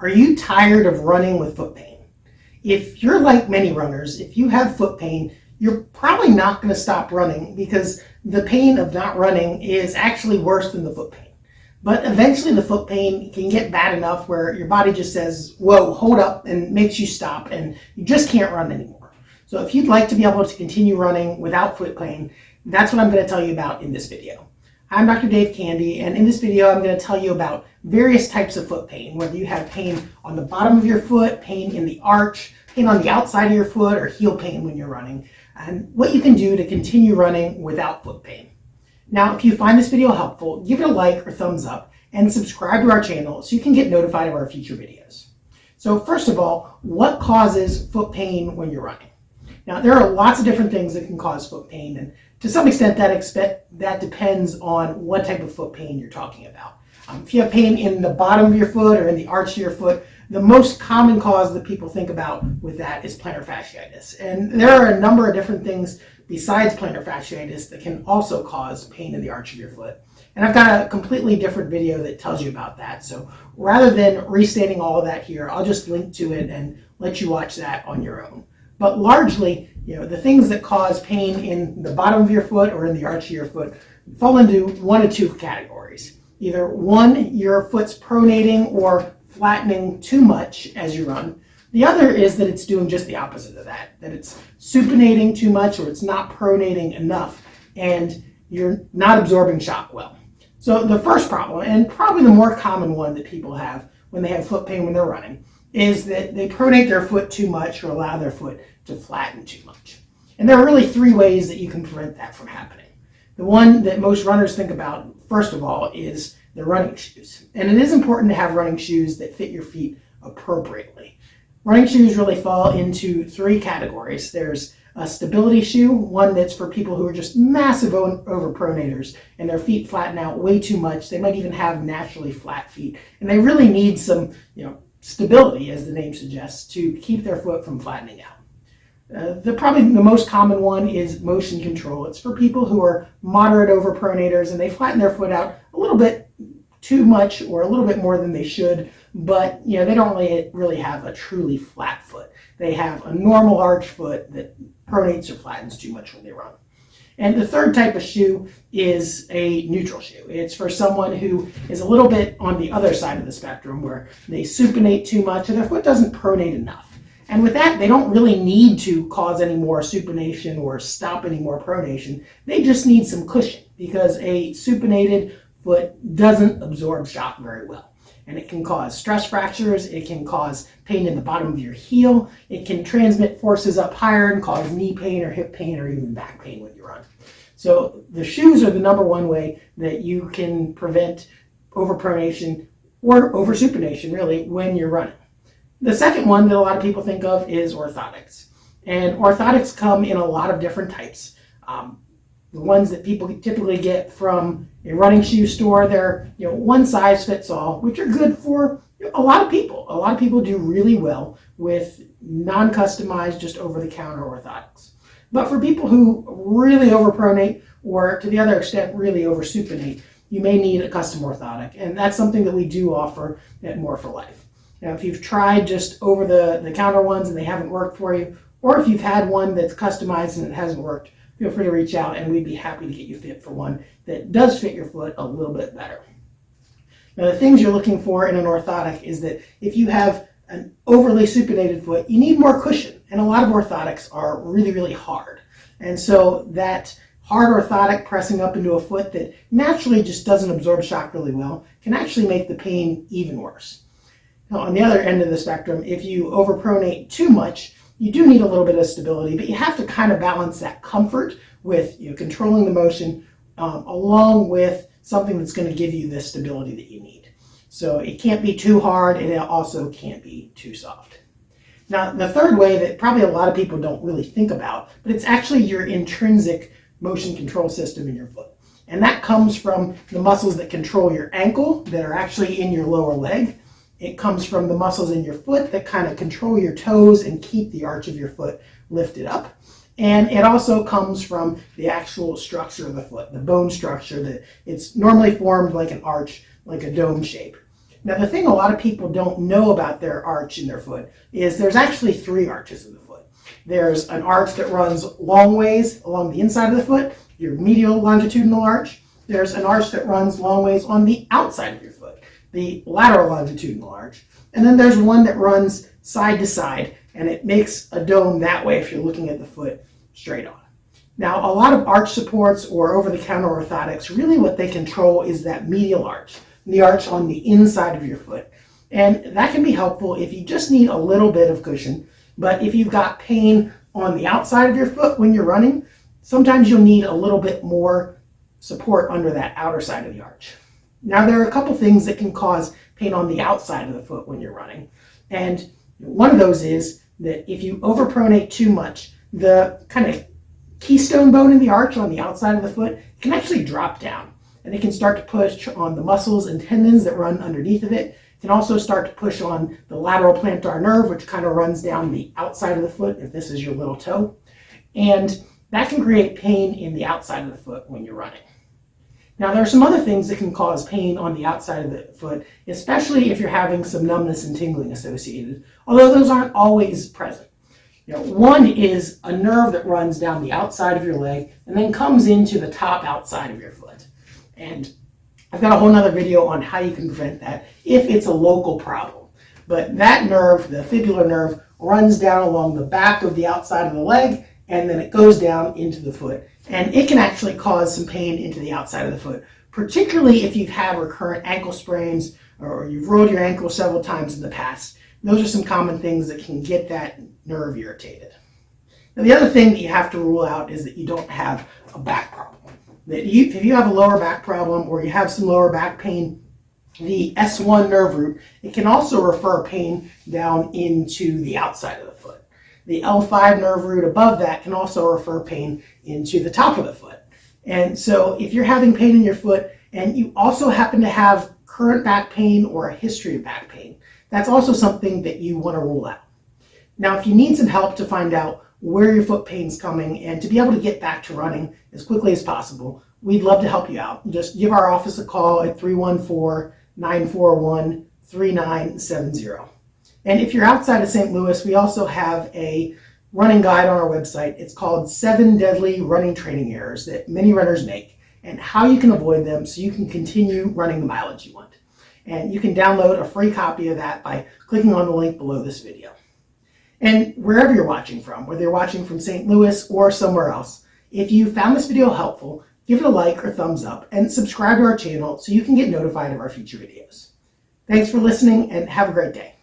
Are you tired of running with foot pain? If you're like many runners, if you have foot pain, you're probably not going to stop running because the pain of not running is actually worse than the foot pain. But eventually the foot pain can get bad enough where your body just says, whoa, hold up, and makes you stop, and you just can't run anymore. So if you'd like to be able to continue running without foot pain, that's what I'm going to tell you about in this video. I'm Dr. Dave Candy, and in this video I'm going to tell you about various types of foot pain, whether you have pain on the bottom of your foot, pain in the arch, pain on the outside of your foot, or heel pain when you're running, and what you can do to continue running without foot pain. Now, if you find this video helpful, give it a like or thumbs up, and subscribe to our channel so you can get notified of our future videos. So first of all, what causes foot pain when you're running? Now, there are lots of different things that can cause foot pain, and to some extent that depends on what type of foot pain you're talking about. If you have pain in the bottom of your foot or in the arch of your foot, the most common cause that people think about with that is plantar fasciitis. And there are a number of different things besides plantar fasciitis that can also cause pain in the arch of your foot. And I've got a completely different video that tells you about that. So rather than restating all of that here, I'll just link to it and let you watch that on your own. But largely, the things that cause pain in the bottom of your foot or in the arch of your foot fall into one of two categories. Either one, your foot's pronating or flattening too much as you run. The other is that it's doing just the opposite of that it's supinating too much or it's not pronating enough and you're not absorbing shock well. So the first problem, and probably the more common one that people have when they have foot pain when they're running, is that they pronate their foot too much or allow their foot to flatten too much. And there are really three ways that you can prevent that from happening. The one that most runners think about, first of all, is the running shoes. And it is important to have running shoes that fit your feet appropriately. Running shoes really fall into three categories. There's a stability shoe, one that's for people who are just massive overpronators and their feet flatten out way too much. They might even have naturally flat feet. And they really need some, stability, as the name suggests, to keep their foot from flattening out. Probably the most common one is motion control. It's for people who are moderate overpronators and they flatten their foot out a little bit too much or a little bit more than they should, but they don't really have a truly flat foot. They have a normal arch foot that pronates or flattens too much when they run. And the third type of shoe is a neutral shoe. It's for someone who is a little bit on the other side of the spectrum where they supinate too much and their foot doesn't pronate enough. And with that, they don't really need to cause any more supination or stop any more pronation. They just need some cushion because a supinated foot doesn't absorb shock very well. And it can cause stress fractures, it can cause pain in the bottom of your heel, it can transmit forces up higher and cause knee pain or hip pain or even back pain when you run. So the shoes are the number one way that you can prevent overpronation or oversupination really when you're running. The second one that a lot of people think of is orthotics. And orthotics come in a lot of different types. The ones that people typically get from a running shoe store, they're one size fits all, which are good for a lot of people. A lot of people do really well with non-customized, just over-the-counter orthotics. But for people who really overpronate or to the other extent really oversupinate, you may need a custom orthotic. And that's something that we do offer at More for Life. Now, if you've tried just over-the-counter ones and they haven't worked for you, or if you've had one that's customized and it hasn't worked, feel free to reach out and we'd be happy to get you fit for one that does fit your foot a little bit better. Now, the things you're looking for in an orthotic is that if you have an overly supinated foot, you need more cushion. And a lot of orthotics are really, really hard. And so that hard orthotic pressing up into a foot that naturally just doesn't absorb shock really well can actually make the pain even worse. Now, on the other end of the spectrum, if you overpronate too much, you do need a little bit of stability, but you have to kind of balance that comfort with controlling the motion along with something that's going to give you the stability that you need. So it can't be too hard and it also can't be too soft. Now, the third way that probably a lot of people don't really think about, but it's actually your intrinsic motion control system in your foot. And that comes from the muscles that control your ankle that are actually in your lower leg. It comes from the muscles in your foot that kind of control your toes and keep the arch of your foot lifted up. And it also comes from the actual structure of the foot, the bone structure that it's normally formed like an arch, like a dome shape. Now, the thing a lot of people don't know about their arch in their foot is there's actually 3 arches in the foot. There's an arch that runs long ways along the inside of the foot, your medial longitudinal arch. There's an arch that runs long ways on the outside of your foot, the lateral longitudinal arch. And then there's one that runs side to side, and it makes a dome that way if you're looking at the foot straight on. Now, a lot of arch supports or over-the-counter orthotics, really what they control is that medial arch, the arch on the inside of your foot. And that can be helpful if you just need a little bit of cushion. But if you've got pain on the outside of your foot when you're running, sometimes you'll need a little bit more support under that outer side of the arch. Now, there are a couple things that can cause pain on the outside of the foot when you're running. And one of those is that if you overpronate too much, the kind of keystone bone in the arch on the outside of the foot can actually drop down. And it can start to push on the muscles and tendons that run underneath of it. It can also start to push on the lateral plantar nerve, which kind of runs down the outside of the foot, if this is your little toe. And that can create pain in the outside of the foot when you're running. Now, there are some other things that can cause pain on the outside of the foot, especially if you're having some numbness and tingling associated, although those aren't always present. One is a nerve that runs down the outside of your leg and then comes into the top outside of your foot. And I've got a whole nother video on how you can prevent that if it's a local problem. But that nerve, the fibular nerve, runs down along the back of the outside of the leg, and then it goes down into the foot. And it can actually cause some pain into the outside of the foot, particularly if you've had recurrent ankle sprains or you've rolled your ankle several times in the past. Those are some common things that can get that nerve irritated. Now, the other thing that you have to rule out is that you don't have a back problem. That if you have a lower back problem or you have some lower back pain, the S1 nerve root, it can also refer pain down into the outside of the foot. The L5 nerve root above that can also refer pain into the top of the foot. And so if you're having pain in your foot and you also happen to have current back pain or a history of back pain, that's also something that you want to rule out. Now, if you need some help to find out where your foot pain's coming and to be able to get back to running as quickly as possible, we'd love to help you out. Just give our office a call at 314-941-3970. And if you're outside of St. Louis, we also have a running guide on our website. It's called 7 Deadly Running Training Errors that many runners make and how you can avoid them so you can continue running the mileage you want. And you can download a free copy of that by clicking on the link below this video. And wherever you're watching from, whether you're watching from St. Louis or somewhere else, if you found this video helpful, give it a like or thumbs up and subscribe to our channel so you can get notified of our future videos. Thanks for listening and have a great day.